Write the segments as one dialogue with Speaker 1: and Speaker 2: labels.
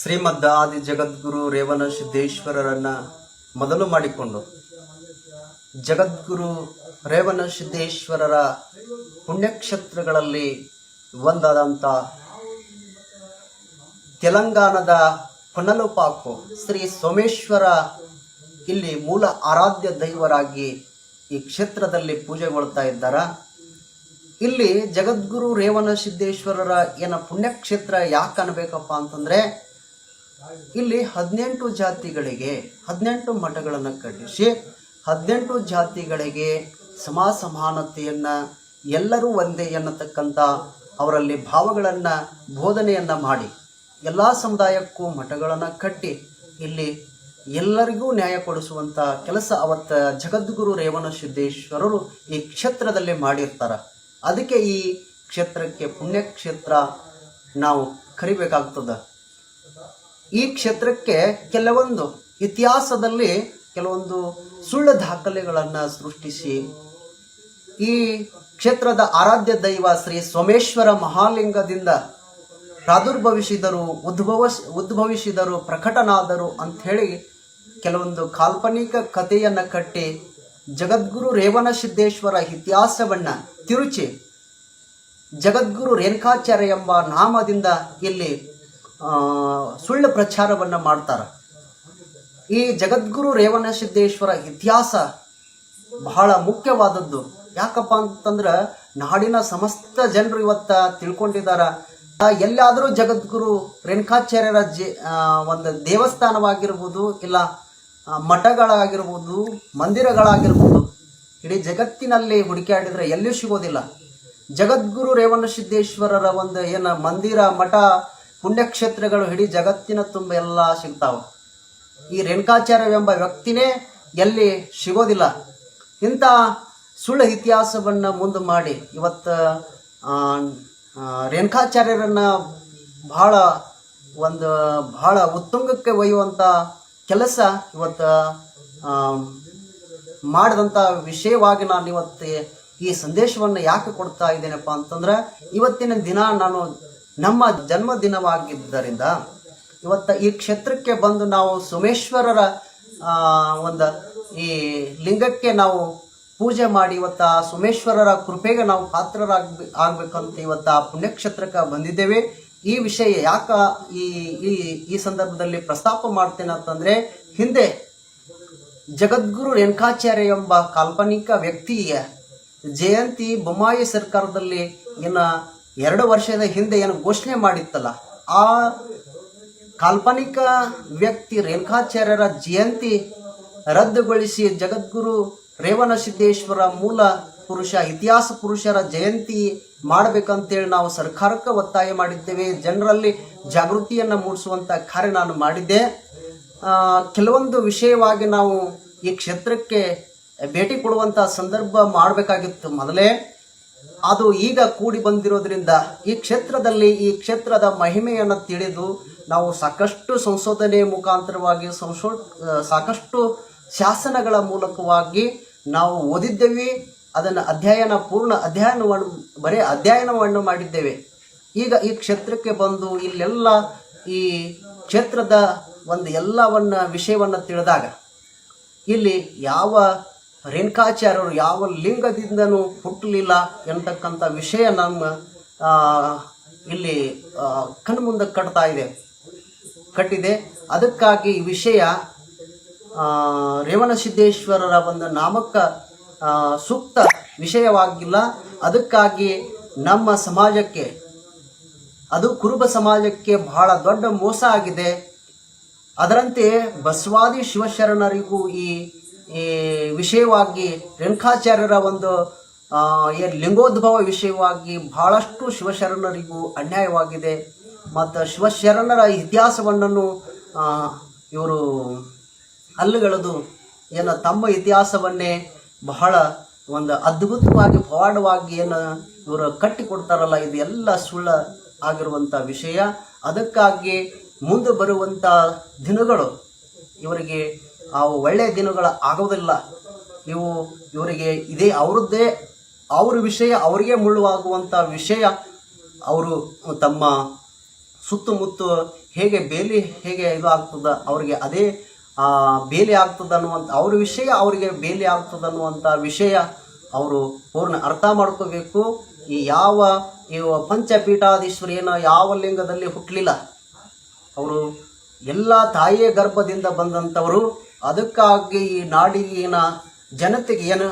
Speaker 1: ಶ್ರೀಮದ್ ಆದಿ ಜಗದ್ಗುರು ರೇವಣ ಸಿದ್ದೇಶ್ವರರನ್ನ ಮೊದಲು ಮಾಡಿಕೊಂಡು ಜಗದ್ಗುರು ರೇವಣ ಸಿದ್ದೇಶ್ವರರ ಪುಣ್ಯಕ್ಷೇತ್ರಗಳಲ್ಲಿ ಒಂದಾದಂಥ ತೆಲಂಗಾಣದ ಕೊನಲುಪಾಕು ಶ್ರೀ ಸೋಮೇಶ್ವರ ಇಲ್ಲಿ ಮೂಲ ಆರಾಧ್ಯ ದೈವರಾಗಿ ಈ ಕ್ಷೇತ್ರದಲ್ಲಿ ಪೂಜೆಗೊಳ್ತಾ ಇದ್ದಾರೆ. ಇಲ್ಲಿ ಜಗದ್ಗುರು ರೇವಣ ಸಿದ್ದೇಶ್ವರರ ಪುಣ್ಯಕ್ಷೇತ್ರ ಯಾಕೆ ಅನ್ಬೇಕಪ್ಪ ಅಂತಂದ್ರೆ ಇಲ್ಲಿ 18 ಜಾತಿಗಳಿಗೆ 18 ಮಠಗಳನ್ನು ಕಟ್ಟಿಸಿ 18 ಜಾತಿಗಳಿಗೆ ಸಮಾನತೆಯನ್ನ ಎಲ್ಲರೂ ಒಂದೇ ಎನ್ನತಕ್ಕಂಥ ಅವರಲ್ಲಿ ಭಾವಗಳನ್ನು ಬೋಧನೆಯನ್ನ ಮಾಡಿ ಎಲ್ಲ ಸಮುದಾಯಕ್ಕೂ ಮಠಗಳನ್ನು ಕಟ್ಟಿ ಇಲ್ಲಿ ಎಲ್ಲರಿಗೂ ನ್ಯಾಯ ಕೊಡಿಸುವಂತ ಕೆಲಸ ಅವತ್ತ ಜಗದ್ಗುರು ರೇವಣ ಸಿದ್ದೇಶ್ವರರು ಈ ಕ್ಷೇತ್ರದಲ್ಲಿ ಮಾಡಿರ್ತಾರೆ. ಅದಕ್ಕೆ ಈ ಕ್ಷೇತ್ರಕ್ಕೆ ಪುಣ್ಯಕ್ಷೇತ್ರ ನಾವು ಕರಿಬೇಕಾಗ್ತದೆ. ಈ ಕ್ಷೇತ್ರಕ್ಕೆ ಕೆಲವೊಂದು ಇತಿಹಾಸದಲ್ಲಿ ಕೆಲವೊಂದು ಸುಳ್ಳು ದಾಖಲೆಗಳನ್ನು ಸೃಷ್ಟಿಸಿ ಈ ಕ್ಷೇತ್ರದ ಆರಾಧ್ಯ ದೈವ ಶ್ರೀ ಸೋಮೇಶ್ವರ ಮಹಾಲಿಂಗದಿಂದ ಪ್ರಾದುರ್ಭವಿಸಿದರು, ಉದ್ಭವಿಸಿದರು, ಪ್ರಕಟನಾದರು ಅಂತ ಹೇಳಿ ಕೆಲವೊಂದು ಕಾಲ್ಪನಿಕ ಕಥೆಯನ್ನ ಕಟ್ಟಿ ಜಗದ್ಗುರು ರೇವಣ ಸಿದ್ದೇಶ್ವರ ಇತಿಹಾಸವನ್ನ ತಿರುಚಿ ಜಗದ್ಗುರು ರೇಣುಕಾಚಾರ್ಯ ಎಂಬ ನಾಮದಿಂದ ಇಲ್ಲಿ ಸುಳ್ಳು ಪ್ರಚಾರವನ್ನ ಮಾಡ್ತಾರೆ. ಈ ಜಗದ್ಗುರು ರೇವಣ ಸಿದ್ದೇಶ್ವರ ಇತಿಹಾಸ ಬಹಳ ಮುಖ್ಯವಾದದ್ದು. ಯಾಕಪ್ಪ ಅಂತಂದ್ರೆ ನಾಡಿನ ಸಮಸ್ತ ಜನರು ಇವತ್ತ ತಿಳ್ಕೊಂಡಿದಾರ. ಎಲ್ಲಾದರೂ ಜಗದ್ಗುರು ರೇಣುಕಾಚಾರ್ಯರ ಒಂದು ದೇವಸ್ಥಾನವಾಗಿರ್ಬೋದು, ಇಲ್ಲ ಮಠಗಳಾಗಿರ್ಬೋದು, ಮಂದಿರಗಳಾಗಿರ್ಬೋದು, ಇಡೀ ಜಗತ್ತಿನಲ್ಲಿ ಹುಡುಕಾಡಿದ್ರೆ ಎಲ್ಲಿಯೂ ಸಿಗೋದಿಲ್ಲ. ಜಗದ್ಗುರು ರೇವಣ ಸಿದ್ದೇಶ್ವರರ ಒಂದು ಮಂದಿರ, ಮಠ, ಪುಣ್ಯಕ್ಷೇತ್ರಗಳು ಇಡೀ ಜಗತ್ತಿನ ತುಂಬ ಎಲ್ಲ ಸಿಗ್ತಾವ. ಈ ರೇಣುಕಾಚಾರ್ಯ ಎಂಬ ವ್ಯಕ್ತಿನೇ ಎಲ್ಲಿ ಸಿಗೋದಿಲ್ಲ. ಇಂಥ ಸುಳ್ಳು ಇತಿಹಾಸವನ್ನ ಮುಂದೆ ಮಾಡಿ ಇವತ್ತು ರೇಣುಕಾಚಾರ್ಯರನ್ನ ಬಹಳ ಉತ್ತುಂಗಕ್ಕೆ ಒಯ್ಯುವಂತ ಕೆಲಸ ಇವತ್ತು ಮಾಡಿದಂಥ ವಿಷಯವಾಗಿ ನಾನು ಇವತ್ತು ಈ ಸಂದೇಶವನ್ನು ಯಾಕೆ ಕೊಡ್ತಾ ಇದ್ದೇನಪ್ಪ ಅಂತಂದ್ರೆ ಇವತ್ತಿನ ದಿನ ನಾನು ನಮ್ಮ ಜನ್ಮದಿನವಾಗಿದ್ದರಿಂದ ಇವತ್ತು ಈ ಕ್ಷೇತ್ರಕ್ಕೆ ಬಂದು ನಾವು ಸೋಮೇಶ್ವರರ ಒಂದು ಈ ಲಿಂಗಕ್ಕೆ ನಾವು ಪೂಜೆ ಮಾಡಿ ಇವತ್ತು ಆ ಸೋಮೇಶ್ವರರ ಕೃಪೆಗೆ ನಾವು ಆಗ್ಬೇಕಂತ ಇವತ್ತು ಆ ಪುಣ್ಯಕ್ಷೇತ್ರಕ್ಕೆ ಬಂದಿದ್ದೇವೆ. ಈ ವಿಷಯ ಯಾಕ ಈ ಸಂದರ್ಭದಲ್ಲಿ ಪ್ರಸ್ತಾಪ ಮಾಡ್ತೇನೆ ಅಂತಂದ್ರೆ, ಹಿಂದೆ ಜಗದ್ಗುರು ರೇಣುಕಾಚಾರ್ಯ ಎಂಬ ಕಾಲ್ಪನಿಕ ವ್ಯಕ್ತಿಯ ಜಯಂತಿ ಬೊಮ್ಮಾಯಿ ಸರ್ಕಾರದಲ್ಲಿ 2 ವರ್ಷದ ಹಿಂದೆ ಘೋಷಣೆ ಮಾಡಿತ್ತಲ್ಲ, ಆ ಕಾಲ್ಪನಿಕ ವ್ಯಕ್ತಿ ರೇಣುಕಾಚಾರ್ಯರ ಜಯಂತಿ ರದ್ದುಗೊಳಿಸಿ ಜಗದ್ಗುರು ರೇವಣ ಸಿದ್ದೇಶ್ವರ ಮೂಲ ಪುರುಷ, ಇತಿಹಾಸ ಪುರುಷರ ಜಯಂತಿ ಮಾಡಬೇಕಂತೇಳಿ ನಾವು ಸರ್ಕಾರಕ್ಕೆ ಒತ್ತಾಯ ಮಾಡಿದ್ದೇವೆ. ಜನರಲ್ಲಿ ಜಾಗೃತಿಯನ್ನು ಮೂಡಿಸುವಂತ ಕಾರ್ಯ ನಾನು ಮಾಡಿದ್ದೆ. ಕೆಲವೊಂದು ವಿಷಯವಾಗಿ ನಾವು ಈ ಕ್ಷೇತ್ರಕ್ಕೆ ಭೇಟಿ ಕೊಡುವಂತ ಸಂದರ್ಭ ಮಾಡಬೇಕಾಗಿತ್ತು ಮೊದಲೇ. ಅದು ಈಗ ಕೂಡಿ ಬಂದಿರೋದ್ರಿಂದ ಈ ಕ್ಷೇತ್ರದಲ್ಲಿ ಈ ಕ್ಷೇತ್ರದ ಮಹಿಮೆಯನ್ನು ತಿಳಿದು ನಾವು ಸಾಕಷ್ಟು ಸಂಶೋಧನೆ ಮುಖಾಂತರವಾಗಿ ಸಾಕಷ್ಟು ಶಾಸನಗಳ ಮೂಲಕವಾಗಿ ನಾವು ಓದಿದ್ದೇವೆ. ಅದನ್ನು ಪೂರ್ಣ ಅಧ್ಯಯನವನ್ನು ಮಾಡಿದ್ದೇವೆ. ಈಗ ಈ ಕ್ಷೇತ್ರಕ್ಕೆ ಬಂದು ಇಲ್ಲೆಲ್ಲ ಈ ಕ್ಷೇತ್ರದ ಒಂದು ವಿಷಯವನ್ನ ತಿಳಿದಾಗ ಇಲ್ಲಿ ಯಾವ ರೇಣುಕಾಚಾರ್ಯರು ಯಾವ ಲಿಂಗದಿಂದನೂ ಹುಟ್ಟಲಿಲ್ಲ ಎಂತಕ್ಕಂಥ ವಿಷಯ ನಮ್ಮ ಇಲ್ಲಿ ಕಣ್ಮುಂದೆ ಕಟ್ಟಿದೆ. ಅದಕ್ಕಾಗಿ ಈ ವಿಷಯ ರೇವಣ ಸಿದ್ದೇಶ್ವರರ ಒಂದು ನಾಮಕ ಸೂಕ್ತ ವಿಷಯವಾಗಿಲ್ಲ. ಅದಕ್ಕಾಗಿ ನಮ್ಮ ಸಮಾಜಕ್ಕೆ, ಅದು ಕುರುಬ ಸಮಾಜಕ್ಕೆ ಬಹಳ ದೊಡ್ಡ ಮೋಸ ಆಗಿದೆ. ಅದರಂತೆ ಬಸವಾದಿ ಶಿವಶರಣರಿಗೂ ಈ ವಿಷಯವಾಗಿ ರೇಣುಕಾಚಾರ್ಯರ ಒಂದು ಲಿಂಗೋದ್ಭವ ವಿಷಯವಾಗಿ ಬಹಳಷ್ಟು ಶಿವಶರಣರಿಗೂ ಅನ್ಯಾಯವಾಗಿದೆ. ಮತ್ತು ಶಿವಶರಣರ ಇತಿಹಾಸವನ್ನು ಇವರು ಅಲ್ಲುಗಳದು ತಮ್ಮ ಇತಿಹಾಸವನ್ನೇ ಬಹಳ ಒಂದು ಅದ್ಭುತವಾಗಿ ಪವಾಡವಾಗಿ ಇವರು ಕಟ್ಟಿಕೊಡ್ತಾರಲ್ಲ, ಇದು ಎಲ್ಲ ಸುಳ್ಳು ಆಗಿರುವಂಥ ವಿಷಯ. ಅದಕ್ಕಾಗಿ ಮುಂದೆ ಬರುವಂಥ ದಿನಗಳು ಇವರಿಗೆ ಒಳ್ಳೆಯ ದಿನಗಳ ಆಗೋದಿಲ್ಲ. ಇವರಿಗೆ ಇದೇ ಅವ್ರ ವಿಷಯ ಅವರಿಗೆ ಮುಳ್ಳುವಾಗುವಂಥ ವಿಷಯ ಅವರು ತಮ್ಮ ಸುತ್ತಮುತ್ತ ಹೇಗೆ ಬೇಲಿ ಹೇಗೆ ಇದು ಆಗ್ತದ ಅವ್ರಿಗೆ ಅದೇ ಬೇಲಿ ಆಗ್ತದ ಅನ್ನುವಂಥ ಅವ್ರ ವಿಷಯ ಅವರಿಗೆ ಬೇಲಿ ಆಗ್ತದ ಅನ್ನುವಂಥ ವಿಷಯ ಅವರು ಪೂರ್ಣ ಅರ್ಥ ಮಾಡ್ಕೋಬೇಕು. ಈ ಪಂಚಪೀಠಾಧೀಶ್ವರಿಯನ್ನ ಯಾವ ಲಿಂಗದಲ್ಲಿ ಹುಟ್ಟಲಿಲ್ಲ, ಅವರು ಎಲ್ಲ ತಾಯಿಯ ಗರ್ಭದಿಂದ ಬಂದಂಥವರು. ಅದಕ್ಕಾಗಿ ಈ ನಾಡಿನ ಜನತೆಗೆ ಏನು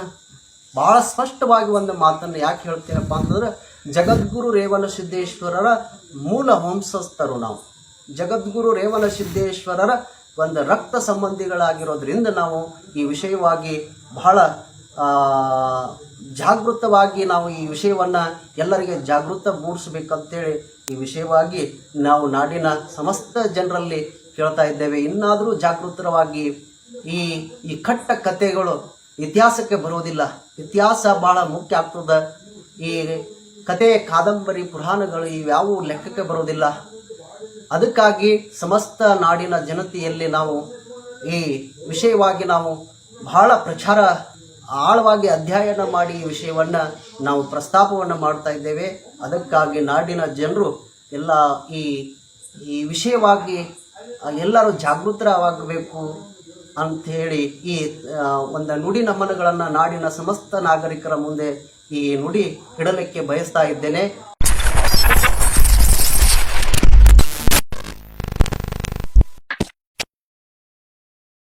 Speaker 1: ಬಹಳ ಸ್ಪಷ್ಟವಾಗಿ ಒಂದು ಮಾತನ್ನು ಯಾಕೆ ಹೇಳ್ತೀನಪ್ಪ ಅಂತಂದ್ರೆ, ಜಗದ್ಗುರು ರೇವಣಸಿದ್ದೇಶ್ವರರ ಮೂಲ ವಂಶಸ್ಥರು ನಾವು. ಜಗದ್ಗುರು ರೇವಣಸಿದ್ದೇಶ್ವರರ ಒಂದು ರಕ್ತ ಸಂಬಂಧಿಗಳಾಗಿರೋದ್ರಿಂದ ನಾವು ಈ ವಿಷಯವಾಗಿ ಬಹಳ ಜಾಗೃತವಾಗಿ ನಾವು ಈ ವಿಷಯವನ್ನು ಎಲ್ಲರಿಗೆ ಜಾಗೃತ ಮೂಡಿಸಬೇಕಂತೇಳಿ ಈ ವಿಷಯವಾಗಿ ನಾವು ನಾಡಿನ ಸಮಸ್ತ ಜನರಲ್ಲಿ ಕೇಳ್ತಾ ಇದ್ದೇವೆ. ಇನ್ನಾದರೂ ಜಾಗೃತವಾಗಿ ಈ ಕಟ್ಟ ಕಥೆಗಳು ಇತಿಹಾಸಕ್ಕೆ ಬರೋದಿಲ್ಲ. ಇತಿಹಾಸ ಬಹಳ ಮುಖ್ಯ ಆಗ್ತದೆ. ಈ ಕತೆ, ಕಾದಂಬರಿ, ಪುರಾಣಗಳು ಇವ್ಯಾವು ಲೆಕ್ಕಕ್ಕೆ ಬರೋದಿಲ್ಲ. ಅದಕ್ಕಾಗಿ ಸಮಸ್ತ ನಾಡಿನ ಜನತೆಯಲ್ಲಿ ನಾವು ಈ ವಿಷಯವಾಗಿ ನಾವು ಬಹಳ ಪ್ರಚಾರ ಆಳವಾಗಿ ಅಧ್ಯಯನ ಮಾಡಿ ಈ ವಿಷಯವನ್ನು ನಾವು ಪ್ರಸ್ತಾಪವನ್ನು ಮಾಡ್ತಾ ಇದ್ದೇವೆ. ಅದಕ್ಕಾಗಿ ನಾಡಿನ ಜನರು ಎಲ್ಲ ಈ ವಿಷಯವಾಗಿ ಎಲ್ಲರೂ ಜಾಗೃತರಾಗಬೇಕು ಅಂಥೇಳಿ ಈ ಒಂದು ನುಡಿ ನಮನಗಳನ್ನು ನಾಡಿನ ಸಮಸ್ತ ನಾಗರಿಕರ ಮುಂದೆ ಈ ನುಡಿ ಇಡಲಿಕ್ಕೆ ಬಯಸ್ತಾ ಇದ್ದೇನೆ.